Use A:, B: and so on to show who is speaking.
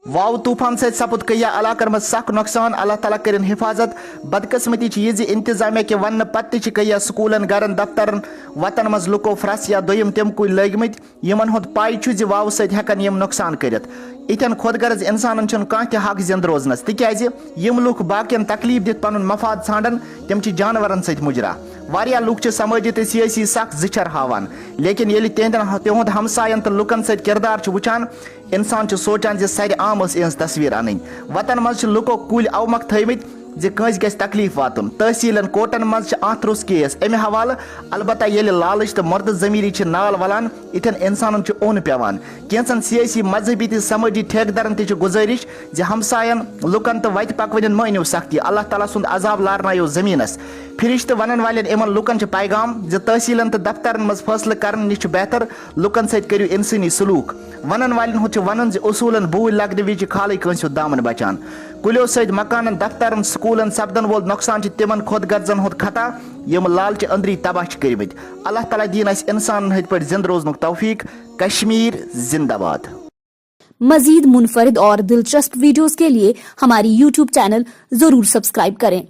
A: वाव तूफान सत सपुद कया इलाकन मज सख नुकसान अल्लाह ताला करिन हिफाजत बदकिस्मती यह इंतजामिया के वन पत्त कया स्कूलन गरन दफ्तरन वतन मज लुको फ्रस या दोयम तम कुल लगिमत यमन हुद पाई ज वाव सत हेकन यम नुकसान करित इतन खुदगर्ज इंसान कह हक जिंद रोजनस तिक्याज यम लुक बाकियन तकलीफ दित पनुन मफाद छांडन तम जानवरन सत मुजरा वारिया लुक समाजी तो सियासी सख जिचर हावान लेकिन ये तिहद हमसायन तो लुकन सत किरदार वुचान इंसान सोचान सर आम इस तस्वीर अन वतन मज लुको कुल अवमक थमित कंस गस तकलीफ वातुन तहसीलन कोर्टन मज रुस केस अमे हवाले अलबत्ता ये लालच तो मर्द जमीरी नाल वलान इथन इंसान ओन पेवान कैंसन सियासी मजहबी तो समाजी ठेकेदारन ती गुजारिश हमसायन लुकन तो वत पकवन मानियो सख्ती अल्लाह ताला सुंद अजाब लारनायो जमीनस फिरिश्त वन वाले इमन लुकन पैगाम तहसीलन तो दफ्तरन मज फैसले करने निश बेहतर लुकन सत करियो इंसानी सलूक वन वाले वन उसूलन बूल लगने विज खाली कंस दामन बचान कुलियो सत मकान दफ्तरन स्कूलन सपदन वोल नुकसान तिमन खुदगर्जन हुद खता यम लालच अंदरी तबाह करमत अल्लाह ताला दीन इंसान पे जिंद रोजन तौफीक कश्मीर जिंदाबाद।
B: मजीद मुनफरिद और दिलचस्प वीडियोस के लिए हमारी YouTube चैनल जरूर सब्सक्राइब करें।